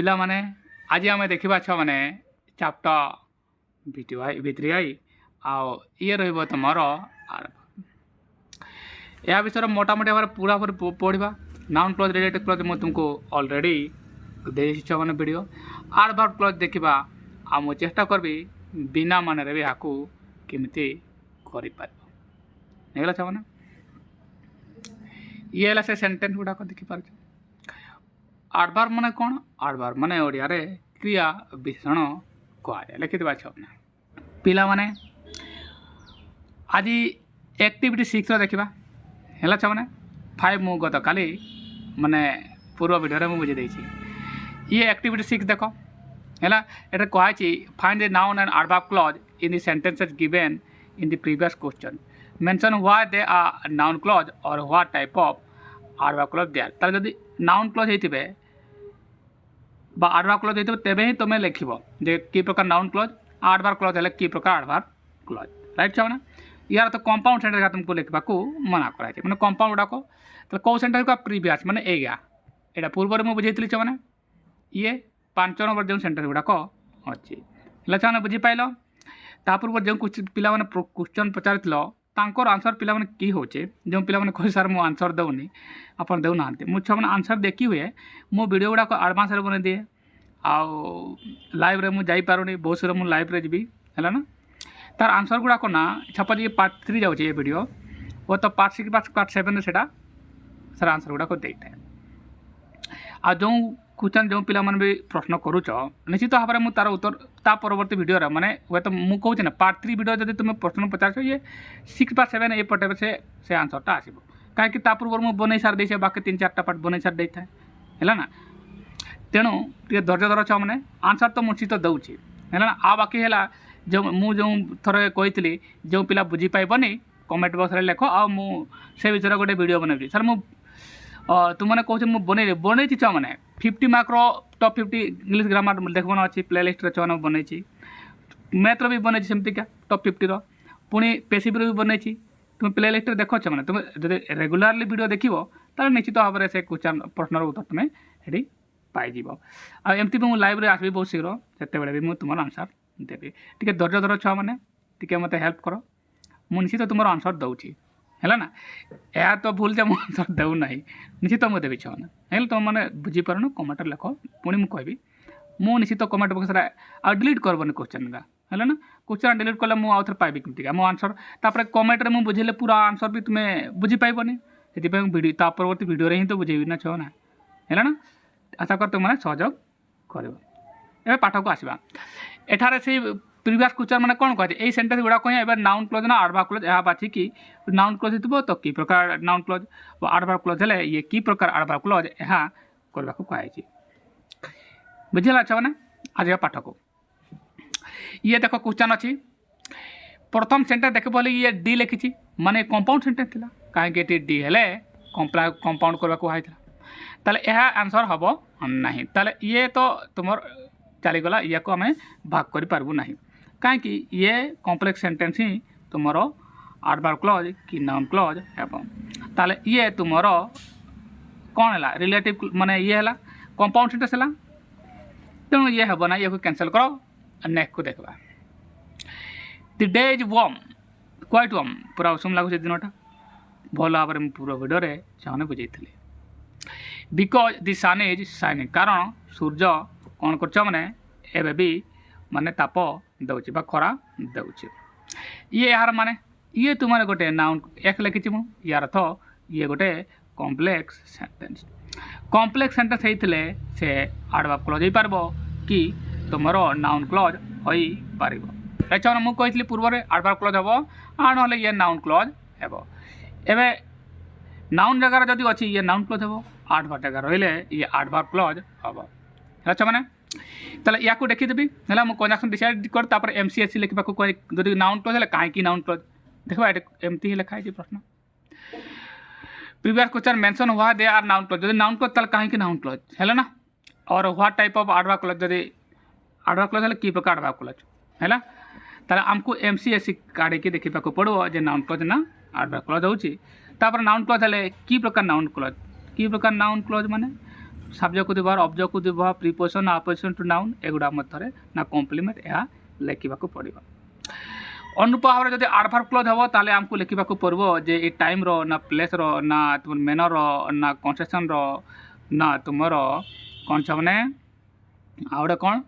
पिला माने आज आम देखा छुआ मैंने चैप्टर भित्री आई आओ ये रही तुम या विषय मोटामोटी भाव पूरा पूरी पढ़ा नाउन क्लज रिलेटेड क्लज मुझे तुमको ऑलरेडी दे मैंने वीडियो एडवर्ब क्लज देखा आ मुझे चेष्टा करबी बिना मान भी यहाँ केमती करगला छुआ मैंने ये है से सेंटेंस गुड़ाक देखिपार एडवर्ब माने कौन एडवर्ब माने ओडिया रे क्रिया विशेषण कहुए लिखि छुआ पिला माने आज एक्टिविटी 6 देखा है छुआ मैंने 5 मु गत काली माने पूर्व वीडियो में बुझे देछि ये एक्टिविटी 6 देख है ये कहुई find the noun and adverb clause in the sentences given in the previous question mention why they are noun clause और what type of adverb clause they are तार जदि नाउन क्लॉज होइतिबे बा एडवर्ब क्लॉज होइतिबे तेबे ही तुम लिखिबो जे की प्रकार noun clause adverb clause हेले की प्रकार एडवर्ब क्लॉज राइट छुआ मैंने यार तो कंपाउंड सेंटेंस का तुमको लिखा मना कराई मैंने कंपाउंड गुड़ाक तो कौ सेंटेंस का प्रीवियस माने एगा एटा पूर्व में बुझे छुआ मैंने ये 5 नंबर जो सेंटेंस गुड़ाक अच्छी है छुआ बुझी पाइल ता पूर्व जो कुछ पिला माने क्वेश्चन पचार तांकर आंसर पिला माने की होचे जो पिला माने कहि सर मु आंसर दउनी अपन देउ नांते मु छुआ माने आंसर देखी हुए मो वीडियो गुड़ाक एडवांस रे बने दिए आउ लाइव रे मु जाई पारुनी बहुत सारा मु लाइव रे जीबी है ना तार आंसर गुड़ाक ना छापा ये पार्ट 3 जाऊँचे ये वीडियो वो तो पार्ट 6 पार्ट 7 से सर आंसर गुड़ाक दे था आ जो क्वेश्चन जो पिला माने भी प्रश्न करूच निश्चित भाव में तार उत्तर ता परवर्ती वीडियो माने वे तो मुझे कहूँ ना पार्ट 3 वीडियो जब तुम प्रश्न पचार ये 6 पार्ट 7 ये पटे से आंसरटा आसो कहीं पूर्व मुझे बन सारी दे बाकी 3-4टा पार्ट बन सारी था है ना तेणु टे धैर्य धर छुआ मैंने आंसर तो निश्चित दूसरी है ना आ बाकी है जो मुझे थोड़े कही जो पिला बुझी पाइबनी कमेंट बॉक्स रे लेख आ से विषय गोटे वीडियो बनैबी सर मु तुमने कहते मुझे बनई छुआ मैंने 50 मार्क टॉप 50 इंग्लिश ग्रामर देखो ना अच्छी प्ले लिस्ट छुआ बनई मैथ्र भी बनई सेमती क्या टॉप 50 पुणी पेसिव भी बनई तुम प्ले लिस्ट देख मैंने तुम जब रेगुलारली वीडियो देखो तो निश्चित भाव में से क्वेश्चन प्रश्नर उत्तर तुम्हें ये पाइज आमती भी लाइव रे आसबी बहुत शीघ्र से भी तुम आंसर देवी टी धैर्य धर छुआ मैंने टी मत हेल्प कर मुझे निश्चित तुम आंसर दूसरी है ना यह तो भूल जे मुझे आंसर देना निश्चित मुझे देवी छुआ मैंने तुम मैंने बुझीपार कमेंट लिख पुणी मुझे कहबी मुझे निश्चित कमेंट बक्स आ डिलीट करबनी क्वेश्चन का है ना क्वेश्चन डिलीट कले मुझे आउ थे पाइबी कमी मो आंसर तापर कमेंट में बुझेले पूरा आंसर भी तुम्हें बुझी पाइबनी से वीडियो परवर्ती वीडियो ही तो बुझेबी ना छुआ ना है ना आशा कर तुम सहयोग कर पाठ को आसवा एठारे से प्रीवियस क्वेश्चन मैंने कौन कहते ये सेंटेंस गुड़ाक नाउन क्लॉज ना एडवर्ब क्लॉज यह बाछी कि नाउन क्लॉज हो तो कि प्रकार नाउन क्लॉज एडवर्ब क्लॉज है ये कि प्रकार एडवर्ब क्लॉज यह करने को कहुई बुझेगा अच्छा मैंने आज पाठ को ये देख क्वेश्चन अच्छी प्रथम सेंटेंस देख बोले ये डी लिखी माने कंपाउंड सेंटेंस थी कहीं डी है कंपाउंड करने को ताले यह आंसर हम ना ताले ये तो तुम चलीगला या को आम भाग कर पार्बू ना कहीं ये कॉम्प्लेक्स सेंटेंस ही तुम एडवर्ब क्लॉज कि नाउन क्लॉज एवं ताले ये तुम कौन है रिलेटिव माने ये है कंपाउंड सेंटेंस है तेणु ये हम ना ये कैंसल करो नेक्स्ट को देखा the day is warm quite warm पूरा उषुम लगुच दिनटा भल भाव में पूरा वीडियो से बुझे because the sun is shining कारण सूर्य कौन कर मैंने एवं भी माने ताप दौची खरा दौची ये यार माने ये तुम्हारे गोटे नाउन एक लिखी मुझे यार अर्थ ये गोटे कॉम्प्लेक्स सेंटेंस होते से एडवर्ब क्लॉज हो पार कि तुम नाउन क्लॉज हो पार अच्छा मुझे कही पूर्व एडवर्ब क्लॉज हम आ ना ये नाउन क्लॉज हे एवं नाउन जगार जदि अच्छी ये नाउन क्लॉज हम एडवर्ब जगह रही ये एडवर्ब क्लॉज हम अच्छा मैंने ताले या को देखीदेवी है मुझे कंजक्शन डिसाइड कर तापर एमसीएससी लिखा जब नाउन क्लॉज है कहीं नाउन क्लॉज देखो एमती ही लिखाई प्रश्न प्रीवियस क्वेश्चन मेंशन हुआ दे आर नाउन क्लॉज जब नाउन क्लॉज ताले कहीं नाउन क्लॉज है ना और what type of adverb clause जब एडवर्ब क्लॉज है कि प्रकार एडवर्ब क्लॉज है ताले आमको एमसीएससी काढ़ी देखा पड़ो जे नाउन क्लॉज ना एडवर्ब क्लॉज होची तापर नाउन क्लॉज है कि प्रकार नाउन क्लॉज माने subjective verb objective verb preposition apposition to noun एगुड़ा मध्य ना कॉम्प्लीमेंट यह लिखा पड़ो अनुरूप भाव में जब एडवर्ब क्लोज हम ताले आमको लिखा पड़ो जे ये टाइम रो ना प्लेस रो ना तुम मैनर रो ना कंसेशन रो ना तुमर कौन छ मैंने आउटे कौन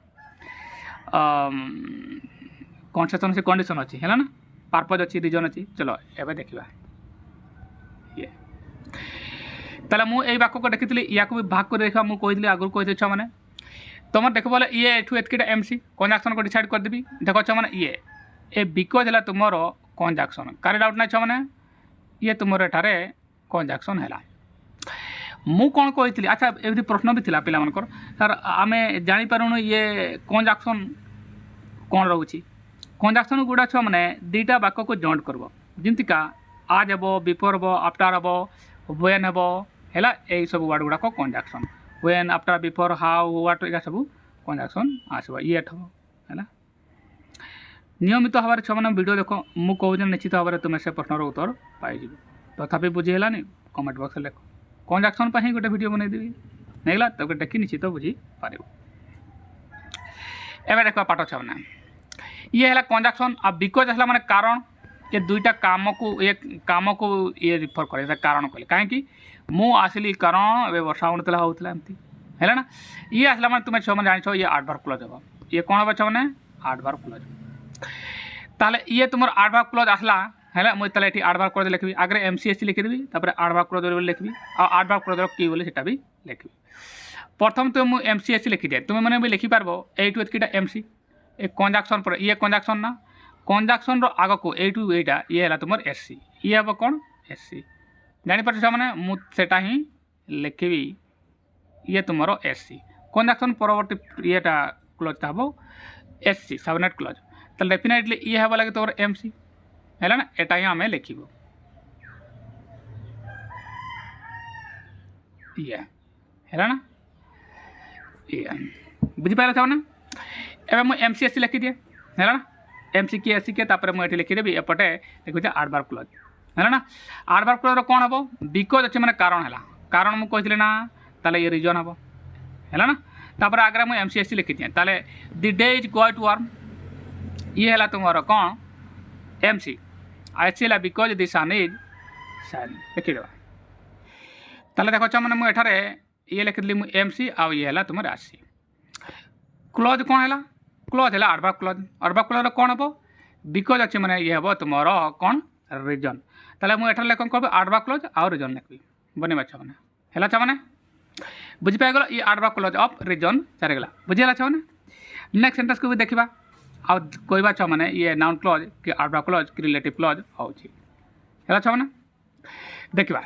कंसेशन से कंडीशन अच्छी है ना पर्पज अच्छी रिजन अच्छी चलो एवं देखा ये ताले मु ए वाक्य को देखी या भी भाग कर देखा मुझे कही आगुरी कही छुआ मैंने तुम देख बोले ये एठू एतकीटा एमसी कंजक्शन को डिसाइड करदेवी देख छ मैंने ये ए बिकज है तुम कंजक्शन कार डाउट ना छ मैंने ये तुम एठारे कंजक्शन है मु कौन कही अच्छा ये प्रश्न भी था पिलामानकर सर आम जापारूँ ये कंजक्शन कौन रोचे कंजक्शन गुड़ा छुआ मैंने दुईटा वाक्य को जॉइंट करब जमीका आज हे बिफोर हे आफ्टर हे व्हेन हे है यही सब वर्ड गुड़ाक conjunction when after before how what या सब कंजक्शन आसो येट हम है नियमित भाव में छुआ मैंने वीडियो देख मुझे कहूँ निश्चित भाव में तुम्हें से प्रश्नर उत्तर पाई तथापि बुझीगलानी कमेंट बॉक्स में लिख कंजक्शन पर ही गोटे वीडियो बनईदेवी नहीं तब देखी निश्चित बुझीपार एवं देखा पाठ छुआ मैंने ये है कंजक्शन आ बिकज है माने कारण ये दुईटा काम को ये रिफर करे कारण कहले कहीं मु आसली कारण ए वर्षा होता होता एमती है ना ये आसला मैंने तुम्हें छुआ मैंने जान ये एडवर्ब क्लोज हम ये कौन हम छुआ मैंने एडवर्ब क्लोज ताले ये तुम एडवर्ब क्लोज आसला है मुझे ताले एडवर्ब क्लोज लिखी आगे एमसीएससी लिखिदेवी एडवर्ब क्लोज लिखी और एडवर्ब क्लोज की बोले सेटा भी लिखी प्रथम तो मुझे एमसीएससी लिखी दिए तुम्हें मैंने भी लिखिपार एटू एतकीटा एमसी ए कंजक्शन पर ये कंजक्शन ना कंजक्शन रो आग को एटू एटा ये है तुम एससी ये हम कौन एससी जानीपार मैंने मुझेटा ही लिखी ये तुम एससी कंजक्शन परवर्ती येटा क्लोजटा हम एससी सबनेट क्लोज तो डेफिनेटली ये हम लगे तुम एमसी है ना एटा ही आम लिख ये है ना ये बुझीपार छा एवं मुझे एमसीएससी लिखी दिए है ना एमसी की एससी के तापर मुझे लिखिदेवी एपटे देखो एडवर्ब क्लोज है ना एडवर्ब क्लोज कौन हम बिकज अच्छे मैंने कारण मुझे कही ना ताले ये रिजन हम है ना तापर आगे मुझे एमसीएससी लिखी दिए ताले the day is going to warm ये है तुम कौन एमसी एससी है because the sun is sun लिखिदेवा ताले देख मैंने मुझे ये लिखिदी मुझे एमसी आ ये है तुम एससी क्लोज कौन है क्लोज है एडवर्ब क्लोज कौन हम बिकज अच्छे मैंने ये हम तुम कौन रिजन ताले मुझे लेखन कर एडवर्ब क्लोज आउ रिजन लिखी बनवा छा मैंने है छा मैंने बुझीपाइगल ये एडवर्ब क्लोज ऑफ रिजन चारिगला बुझीगला छा मैंने नेक्स्ट सेंटेंस को भी देखा आ कहवा छा मैंने ये नाउन क्लोज कि एडवर्ब क्लोज कि रिलेटिव क्लोज है छा मैंने देखा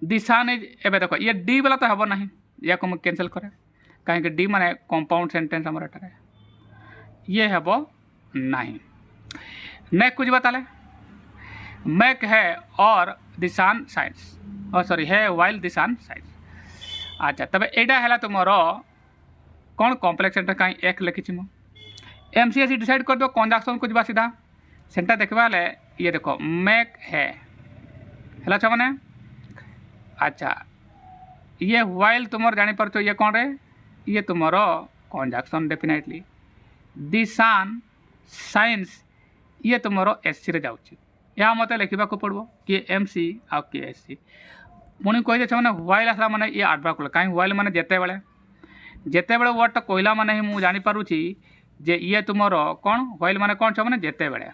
द सन इज एवं देख ये डी वाला तो हम ना या को मुझे कैंसल करे कहीं डी माने कंपाउंड सेंटेंस आम ये हम नहीं नेक्स्ट कुछ बताले मैक है और द सन साइंस सॉरी है वाइल द सन साइंस अच्छा तब एटा है तुम कौन कॉम्प्लेक्स सेंटेंस कहीं एक लिखी मु एमसीएससी डिसाइड कर दो कंजक्शन को जा सीधा सेंटा देखा ये देखो मैक है छा मैंने अच्छा ये वाइल तुम जानीपार ये कौन रे ये तुम conjunction definitely the sun shines ये तुम एससी रे जाऊँ या मत लिखा पड़ो कि एमसी आ कि एससी पुणी कही मैंने वाइल आसला मैंने ये एडवर्ब क्लोज कहीं वाइल मैंने जिते बड़े वर्डटा कहला मैंने ही मुझे जानीपारुची जे ये तुम कौन वाइल मैंने कौन छ मैंने जिते बड़े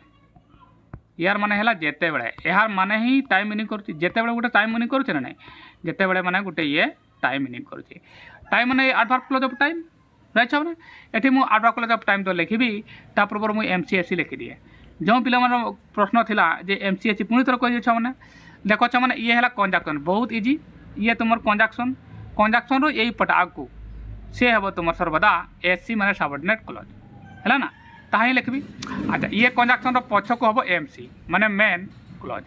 यार माने है जिते बड़े यार माने ही टाइम मीनिंग करुच्ची जिते बड़े गोटे टाइम मीनिंग करुचे ना नहीं जिते बड़े माने गोटे ये टाइम मीनिंग करुच्ची टाइम माने adverb close of time right छा मैंने एटी मु एडवर्ब क्लोज ऑफ टाइम तो लिखी ता पूर्व मुझे एमसीएससी लिखी दिए जो पिला प्रश्न थिला जे एमसीएससी पुणी थर कही मैंने देख छ मैंने ये है कंजक्शन बहुत इजी ये तुम कंजक्शन रो यही पट आगू से हम तुम सर्वदा एससी माने सबऑर्डिनेट क्लोज है ना ताही लिखी अच्छा ये कंजक्शन पछ को हम एमसी माने मेन क्लोज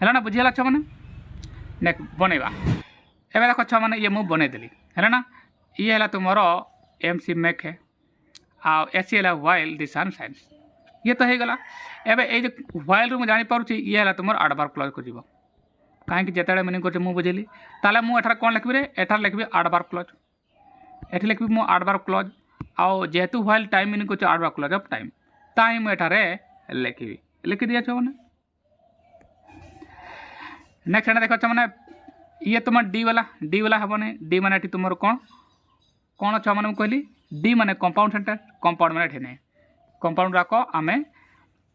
है ना बुझीगला छ मैंने नेक्स्ट बनवा एवं देख छ मैंने ये मुझे बनईदेली है ना ये है तुम एमसी मेक है आ एससी है वाइल द सन साइंस ये तो होगला एवं ये व्हाइल रू जानीपार ये है तुम एडवर्ब क्लोज को जीव कहीं जिते मीनिंग कर बुझेली ताले मुझे कौन लिखी रे एठार लिखी एडवर्ब क्लॉज एठी लिखी मु एडवर्ब क्लॉज आउ जेहेतु व्हाइल टाइम मीनिंग कर एडवर्ब क्लॉज ऑफ टाइम ताई मुझे लिखी लिखी दिया छो मैंने नेक्स्ट एटा देख मैंने ये तुम डी वाला हेनी डी माने तुम कौन कौन अच्छा मैंने कहली डी माने कंपाउंड सेंटेंस कंपाउंड माने नहीं कंपाउंड राक आम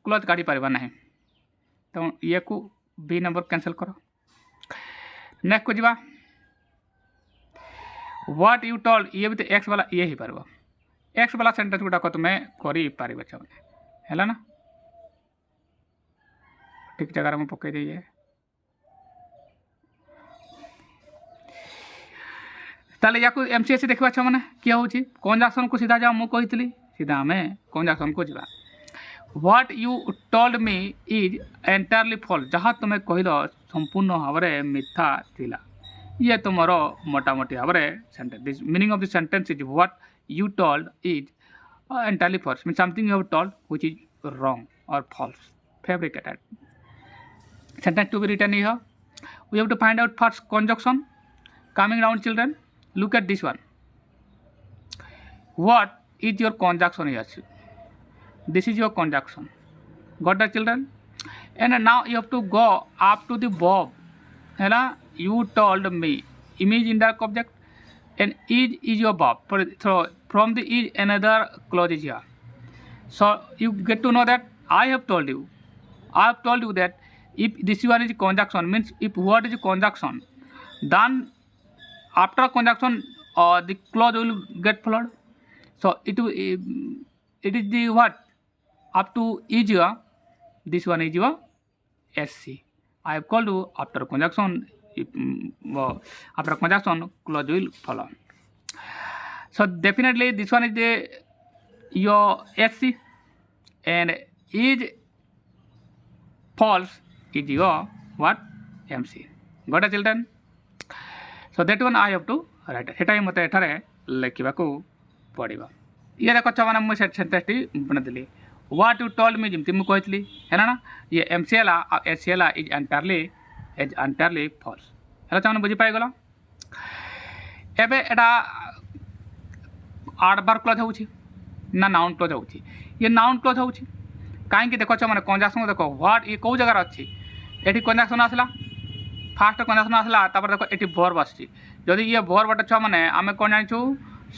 क्लोज काढ़ी पारिबा नहीं तो ये को बी नंबर कैंसिल करो नेक्स्ट को जीवा व्हाट यू टोल्ड ये भी तो एक्स वाला ये ही पार एक्स वाला सेंटेंस गुड़ाक तुम्हें कर है ना ठीक जगह में पकई दिए ताले या एमसीएससी देखा छ मैंने किए हूँ कंजक्शन को सीधा जाओ मुझे कही सीधा आम कंजक्शन को जीवा what you told me is entirely false जहाँ तुम्हें कहल संपूर्ण भाव में मिथ्या थिला ये तुमर मोटामोटी भाव में sentence meaning of the sentence is what you told is entirely false mean something you have told which is wrong और false fabricated sentence to be written here we have to find out first conjunction coming down children look at this one what is your conjunction here this is your conjunction got that children and now you have to go up to the verb है you told me image indirect object and is your verb so from the is another clause is here so you get to know that I have told you that if this one is conjunction means if what is conjunction then after conjunction the clause will get followed so it is the what up to is your this one is your SC I have called you after conjunction after conjunction clause will follow so definitely this one is the your SC and is false is your what MC got a children so that one I have to write सेटा ही मत एठारे लिखा पड़ो ये देख मैंने मुझे sentence बनेदी व्हाट यू टोल्ड मी जमी मुझे कही है ना ये एमसीएल एसीएल इज एंटायरली फॉल्स है मैंने बुझीपाईगल एवं एटा एडवर्ब क्लॉज हो ना नाउन क्लॉज हो ये नाउन क्लॉज हो कहीं देख मैंने कंजक्शन देख व्हाट ये कौ जगार अच्छी ये कंजक्शन आसला फास्ट कंजक्शन आसला देख ये वर्ब आदि ये वर्ब अच्छा मैंने आम कौन जाचु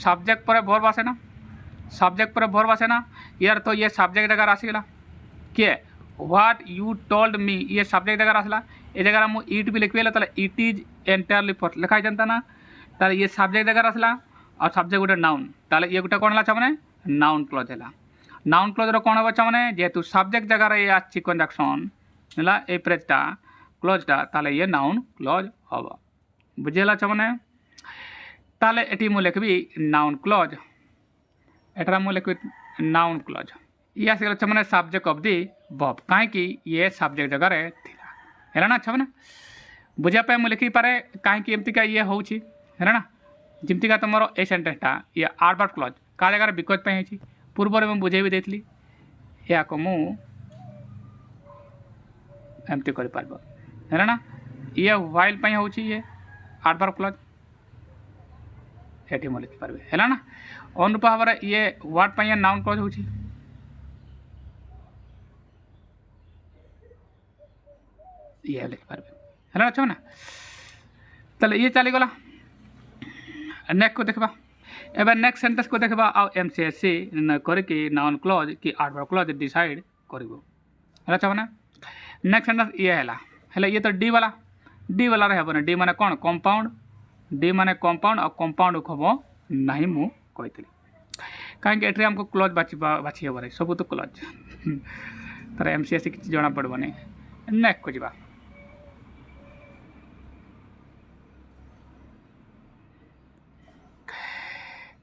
सब्जेक्ट पर वर्ब आसे ना सब्जेक्ट पर वर्ब आसे ना यार तो ये सब्जेक्ट जगह आसीगला किए व्हाट यू टोल्ड मी ये सब्जेक्ट जगह आसला ये जगह मुझे इट भी लिखी इट इज एंटायरली फॉल्स लिखाई जानता ना ताले ये सब्जेक्ट जगह आसला और सब्जेक्ट गोटे नाउन ताले ये गोटे कौन है मैंने नाउन क्लॉज है नाउन क्लॉज कौन हम मैंने जेहेतु सब्जेक्ट जगह ये आछि कंजक्शन है ये फ्रेजटा क्लॉजटा ताले ये नाउन क्लॉज हम बुझेगा मैंने ताले एटी मु लिखी नाउन क्लॉज एटा मु लिखी नाउन क्लॉज ये आसगला मैंने सब्जेक्ट ऑफ दी वर्ब कहीं ये सब्जेक्ट जगह है ना अच्छा मैंने बुझापी मुझे लिखी पारे कहीं एमतीका ये हूँ है ना जमतीका तुम ये सेंटेंसटा ये एडवर्ब क्लॉज का जगह बिकज पे पूर्व में बुझे भी देती या एमती कर है ना ये व्हाइल पे हूँ ये एडवर्ब क्लॉज ये मुझे लिखिपारे है ना अनुरूप भाव में ये वर्ड पे नाउन क्लॉज हो ये लिखिपारे है ना अच्छा ना ताले ये चलीगला नेक्स्ट को देखा एवं नेक्स्ट सेंटेंस को देखा आ एमसीएससी करके नाउन क्लॉज कि एडवर्ब क्लॉज डिसाइड कर अच्छा मैंने नेक्स्ट सेंटेंस ये है ये तो डी वाला हेबन डी माने कौन कंपाउंड डी माने कंपाउंड और कंपाउंड हम ना मु कही कहीं एट्री आमको क्लॉज बाछी हे सब तो क्लॉज तार एमसीएससी किसी जना पड़ोनी नेक्स्ट को जीवा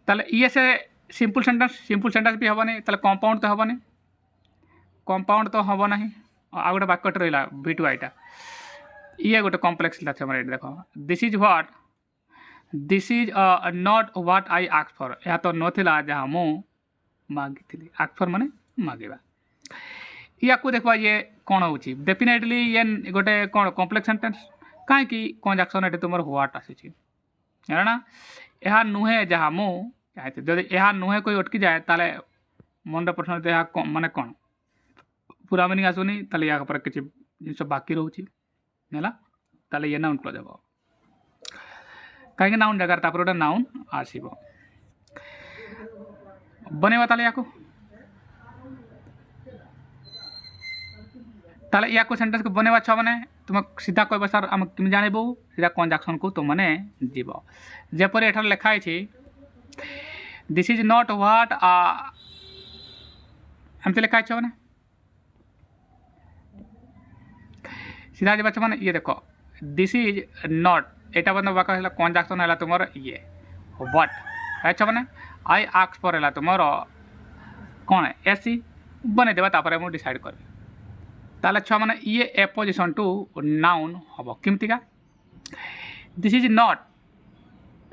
ताले ये से सिंपल सेंटेंस भी हेनी ताले कंपाउंड तो हेनी कंपाउंड तो हम ना आ गोटे वाक्यटे रहा बी टू आईटा ये गोटे कम्प्लेक्स देख this is not what I ask for यह तो नाला जहाँ मु मागी आस्क फॉर माने मांगा या देखा ये कौन हो डेफिनेटली ये गोटे कौन कम्प्लेक्स सेंटेंस कहीं कंजक्शन ये तुम ह्वाट आसी ना यह नुहे जहाँ मु चाहती जदि यह नुहे कोई अटकी जाए ताले मन प्रश्न माने कौन पूरा मीनिंग आसुनी ताले या पर किसी जिन बाकी रोचे ताले ये नाउन क्लोज हम कहीं नाउन जगह तापर गोटे नाउन आसब बनवा ताले या ताले या सेंटेंस को बनवा छ मैंने तुम सीधा कह सर आम तुम जानबू सीधा कंजक्शन को तुमने जीव जेपर एठार लिखाई दिस इज नॉट व्हाट एमती लिखाई मैंने सीधा जब मैंने ये देख दिस इज नॉट एटा बंद वाक कंजक्शन है तुम ये व्हाट है मैंने आई आक्स पर है तुम कौन है एसी बनईदेवा तापर मुझे डिसाइड कर ताले छुआ मैंने ये एपोजिशन टू नाउन हम केमतिका दिस इज नॉट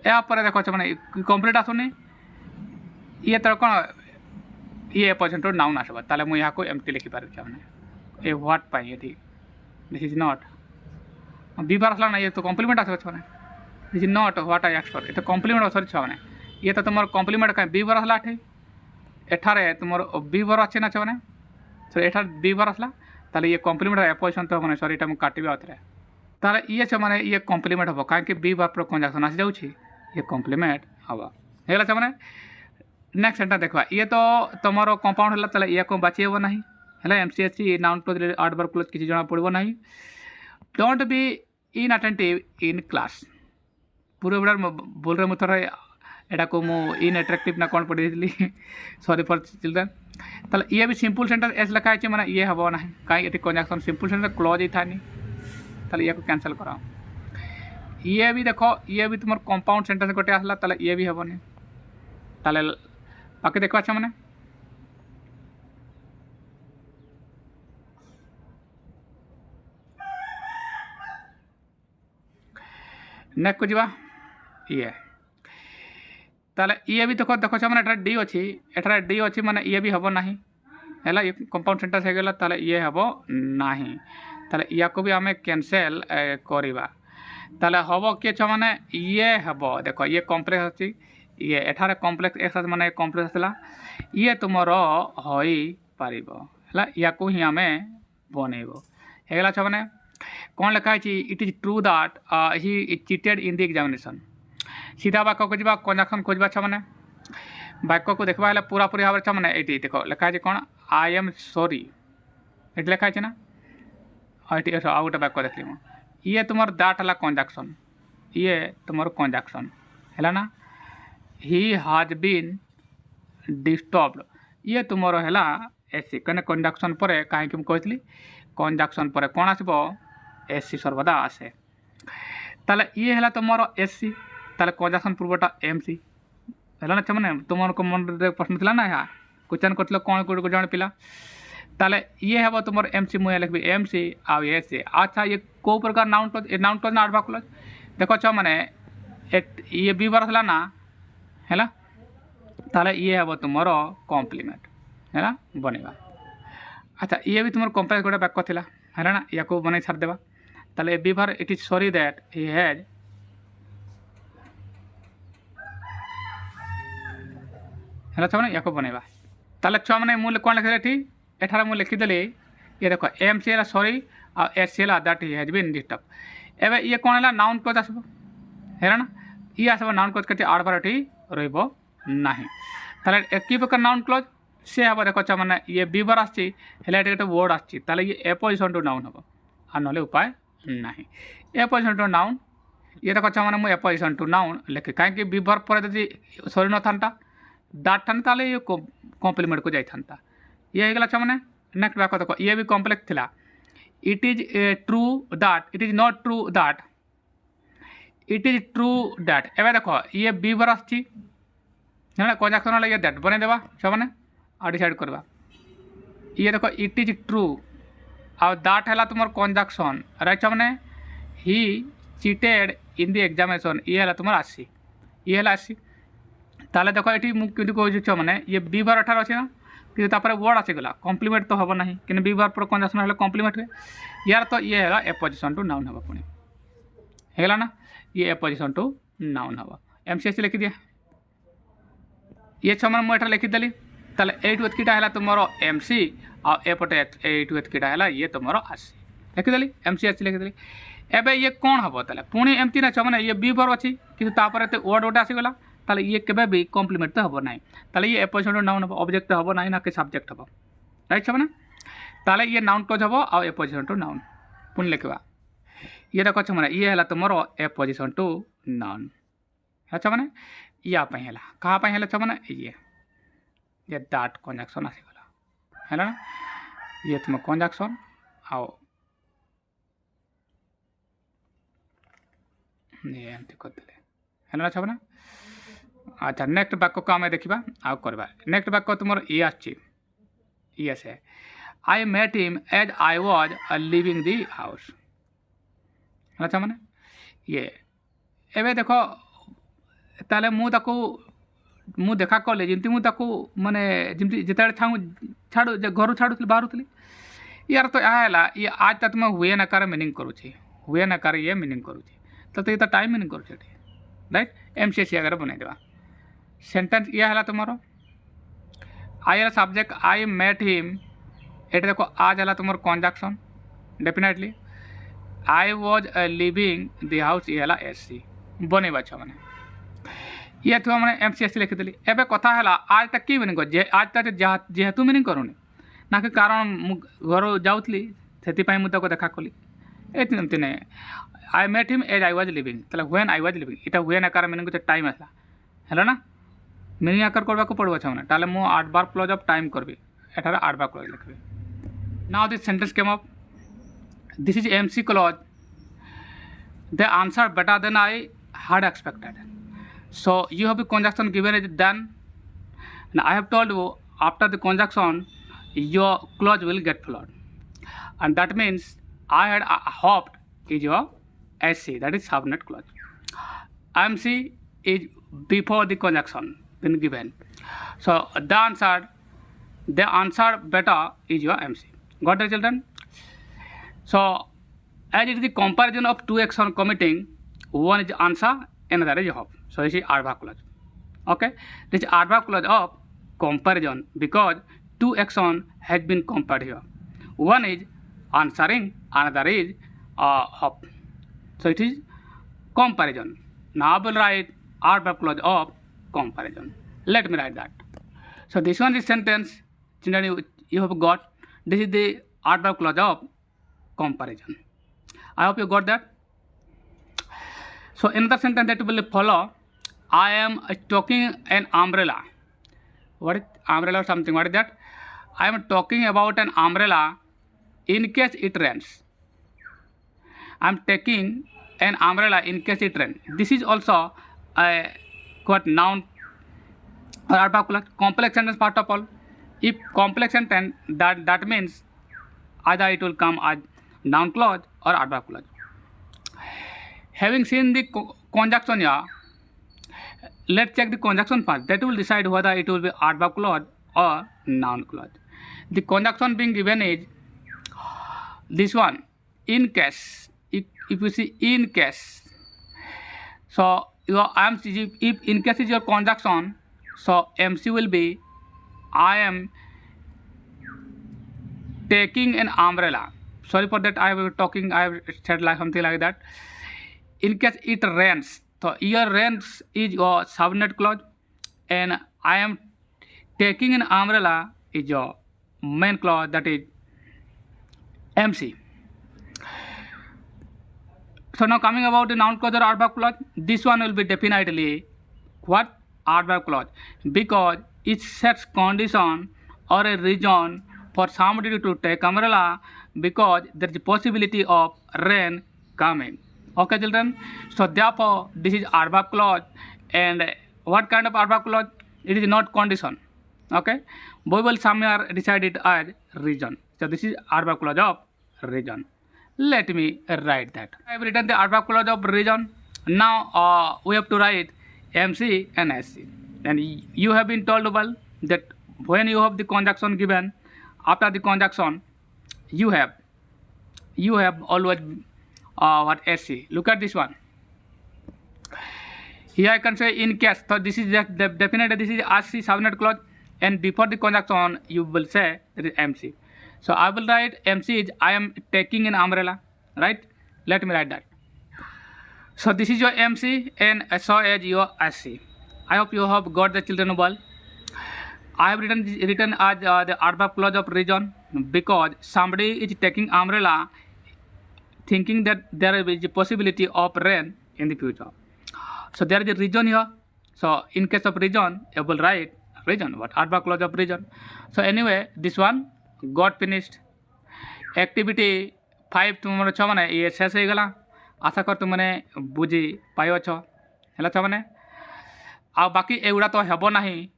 या देख मैंने कंप्लीट आसुनी ये तो कौन ये एपोजिशन टू नाउन आसब ताले मुझे यहाँ एमती लिखिपार मैंने ए व्हाट पाई ये दिस इज नॉट बीबार आसला ना ये तो कम्प्लीमेंट आस मैंने this is not what I expect ये तो कम्प्लीमेंट सॉरी छुआ मैंने ये तो तुम कम्प्लीमेंट कहीं बीबार आसला एठारे तुम बीबार अच्छे ना मैंने सॉरी एठार बीबार आसला ताले ये कम्प्लीमेंट एपोजिशन तो मैंने सॉरी ये काटे आउे ताले ये मैंने ये कम्प्लीमेंट हम कहीं बी बार पर कंजक्शन आसी जाऊँगी ये कम्प्लीमेंट हम है मैंने नेक्स्ट सेंटेंस देखा ये तो तुम कंपाउंड है ताले ये को बाची हे ना है एमसीएससी नाउन क्लोज एडवर्ब क्लोज किसी जना पड़ो ना don't be inattentive in class पूरे बड़ा बोल रहे मुझे एटा को मु इनअट्रैक्टिव ना कौन पढ़ी थी सॉरी फॉर चिल्ड्रेन ताले ये भी सिंपल सेंटेंस एस लिखा है मैंने ये हम ना कहीं कंजक्शन सिंपल सेंटेंस क्लोज ही था नहीं ताले ये को कैंसल करा ये भी देखो ये भी तुम कंपाउंड सेंटेंस गोटे आसला ताले ये भी हेनी ताले बाकी देखो अच्छा मैंने नेक्स्ट को जीवा ये ताले ये भी देखो देखो मैंने एटा डी अच्छी एठार डी अच्छी माने ये भी हम ना है ये कंपाउंड सेंटेंस हो गला ताले ये हम ना ताले या को भी आम कैंसल करवा ताले हम किए माने ये हम देखो ये कॉम्प्लेक्स अच्छी ये एठार कॉम्प्लेक्स एक्स माने कॉम्प्लेक्स आसला ये तुम हो पार या को ही आम बनइब होगला छ मैंने कौन लिखाई it is true that he cheated in the examination सीधा वाक्य को जा कंजक्शन खोजवा छ मैंने वाक्य को देखा पूरा पूरी भाव मैंने ये देख लिखाई कौन आई एम सॉरी ये लिखाई ना हाँ ये आउ गोटे वाक्य देखली ये तुम दैट है कंजक्शन ये तुम कंजक्शन है ना ही हाज बीन डिस्टर्ब्ड ये तुम है एसी कहीं कंजक्शन पर कहीं कहती कंजक्शन पर कौन आसब एसी सर्वदा आसे ताले ये है तुम एसी ताले कंजक्शन पूर्वटा एमसी है ना मैंने तुम मन प्रश्न थी ना यहाँ क्वेश्चन कर कौन जन पिला ताले ये है तुम एमसी मुझे लिखी एमसी आउ एसी अच्छा ये कौ प्रकार नाउन क्लोज ना एडवर्ब क्लोज देखो छ मैंने ये बी बार ना है ताले ये है तुम कॉम्प्लीमेंट है बनवा अच्छा ये भी तुम कम्प्लेक्स गोटे वाक्य थी है ना या को बन छाड़देवा ताले बी बार it is sorry that he has है छा या को बनवा ताले छुआ मैंने मुझे कौन लिखी एठार मुझे लिखीदेली ये देख एम सी है सॉरी आ एस सी है that he has been disturb एवं ये कौन है नाउन क्लोज आसब है ना ये आसब नाउन क्लोज करते आठ बार ये रहा ताले कि प्रकार नाउन क्लोज से हम देखो मैंने ये बी बार आसी गोटे वर्ड आसी ये एपोजिशन टू नाउन हम आ ना उपाय ना एपोजिशन टू नाउन ये देखो मैंने मुझे एपोजिशन टू नाउन लिखे कहीं बी बार पर सॉरी न था दैट था ताले ये कॉम्प्लीमेंट को जाता ये होगला छ मैंने नेक्स्ट वाक्य देखो ये भी कॉम्प्लेक्स थिला it is true that it is not true that it is true that एवं देखो ये बी बार आसी कंजक्शन ये दैट बनईदेवा छ मैंने आ डिसाइड करवा ये देखो it is true uh that है तुम कंजक्शन राइट मैंने he cheated in the examination ये है तुम आसी ये है आसी ताले देखो ये कह मैंने ये बी बार अठार अच्छे ना कि वर्ड आसीगला कम्प्लीमेंट तो हम ना कि बी बार पर कंजक्शन है कम्प्लीमेंट हुए यार तो ये है एपोजिशन टू नाउन हम पुणी हेगला ना ये एपोजिशन टू नाउन हम एमसीएस लिखि दिया ये छः मैं एटा लिखिदेली ताले एट वेथ किटा है तुम एमसी आपटे एट वेथ किटा है ये तुम आसी लिखिदेली एमसीएस लिखिदेली एबे ये कौन हम ताले पुणी एमती ना छः ये बी फॉर अच्छी कि वर्ड गोटे आसीगला ताले ये केबे भी कम्प्लीमेंट तो हम ना ताले ये एपोजिशन टू नाउन हम ऑब्जेक्ट हम ना ना कि सब्जेक्ट हम राइट छः ताले ये नाउन क्लोज हम आ एपोजिशन टू नाउन पुणी लिखा ये देख छे ये है तुम एपोजिशन टू नाउन है छे मैंने या है क्या है छे मैंने ये डाट कंजक्शन आसीगला है ना ये तुम कंजक्शन आओ ये एमती करदे है ना छे मैंने अच्छा नेक्स्ट वाक्य को आम देखा आउ करवा नेक्स्ट वाक्य तुम ये आस है I met him as I was leaving the house अच्छा मैंने ये एवं देख ताले मु देखा कले जमी मुझे माने जमी जिते छाड़ू घर छाड़ू बाहर यार तो यह है ये आज तक तुम हुए नकार मीनिंग करुच्छे हुए नकार ये मीनिंग करुच्छे तो ये तो टाइम मीनिंग करुच्छे राइट एमसीएस अगर बनईदेवा सेंटेंस ये है तुम I subject I met him ये देख आज है तुम conjunction definitely I was leaving the house ये है एससी बनवा छ मैंने ये थोड़ा मैंने एमसीएस लिखिदेली एवं कथा है आज तक कि मीनिंग कर आज तक जेहेतु मीनिंग करूनी ना कि कारण घर जाऊली से मुझे देखा कली एमती नहीं I met him as I was leaving ताले व्हेन आई वाज लिविंग इटा व्हेन आकार मीनिंग कर टाइम आसला है ना मीनिंग आकार करबा को पड़ो छ मैंने ताले मु 8 बार क्लोज ऑफ टाइम करबी एठारे 8 बार क्लोज लिखबी now this sentence came up this is MC clause they answered better than I had expected so you have the conjunction given is done and I have told you after the conjunction your clause will get followed and that means I had hoped is your SC that is subordinate clause MC is before the conjunction been given so the answer better is your MC got it children. So, as it is the comparison of two action committing, one is answer, another is hope. So, this is adverb clause. Okay, this is adverb clause of comparison because two action has been compared here. One is answering, another is hope. So, it is comparison. Now, I will write adverb clause of comparison. Let me write that. So, this one is sentence. Children, you have got. This is the adverb clause of comparison. I hope you got that. So another sentence that will follow, I am talking an umbrella. What is umbrella or something? What is that? I am talking about an umbrella in case it rains. I am taking an umbrella in case it rains. This is also a what noun or adverb clause. Complex sentence part of all. If complex sentence that means either it will come as noun clause or adverb clause. Having seen the conjunction here, let's check the conjunction part. That will decide whether it will be adverb clause or noun clause. The conjunction being given is this one, in case. If you see in case, so your MC, if in case is your conjunction, so MC will be I am taking an umbrella. Sorry for that, I have said like something like that. In case it rains, so here rains is your subordinate clause and I am taking an umbrella is your main clause, that is MC. So now coming about the noun clause or adverb clause, this one will be definitely what? Adverb clause, because it sets condition or a reason for somebody to take umbrella because there is a possibility of rain coming. Okay children, so therefore this is adverb clause. And what kind of adverb clause? It is not condition. Okay, we will somewhere decide it as reason. So this is adverb clause of reason. Let me write that. I have written the adverb clause of reason. Now we have to write MC and SC. And you have been told well that when you have the conjunction given, after the conjunction you have always what SC. Look at this one. here I can say in case. So this is definitely this is RC subordinate clause, and before the conjunction you will say there is MC. So I will write MC is I am taking an umbrella, right? Let me write that. So this is your MC and so as your SC. I hope you have got the children well. I have written as the adverb clause of reason because somebody is taking umbrella thinking that there is a possibility of rain in the future. So there is a reason here. So in case of reason, you will write reason, what adverb clause of reason. So anyway, this one got finished. Activity 5 तुम छ माने ये शेष हो गला. आशा कर तुमने बुझी पाइयो छ हैला छ माने आ बाकी एगुड़ा तो हेबो नाही.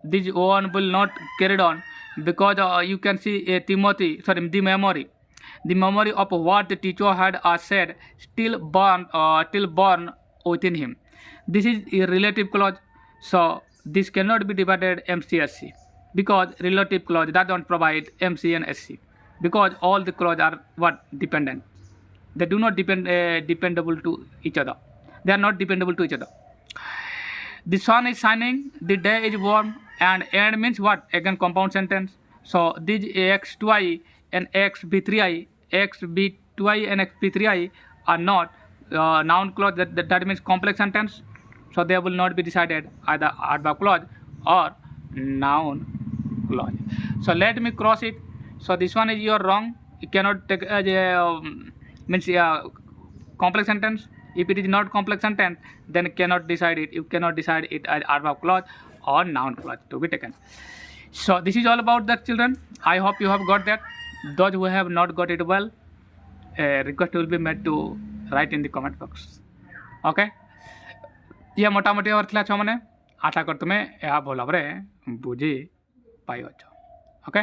This one will not carried on because you can see the memory of what the teacher had said still born within him. This is a relative clause, so this cannot be divided MC-SC because relative clause that don't provide MC and SC because all the clauses are what dependent. They do not dependable to each other. They are not dependable to each other. The sun is shining, the day is warm, and end means what? Again compound sentence. So these x2i and xb3i, xb2i and xb3i are not noun clause. That means complex sentence. So they will not be decided either adverb clause or noun clause. So let me cross it. So this one is your wrong. You cannot take as a complex sentence. If it is not complex sentence, then you cannot decide it. You cannot decide it as adverb clause or noun clause to be taken. So this is all about that, children. I hope you have got that. Those who have not got it well, a request will be made to write in the comment box. Okay? ये मोटामोटी अर्थ छ मैंने आशा कर तुम्हें यह भल भाव बुझी पाइछ. ओके.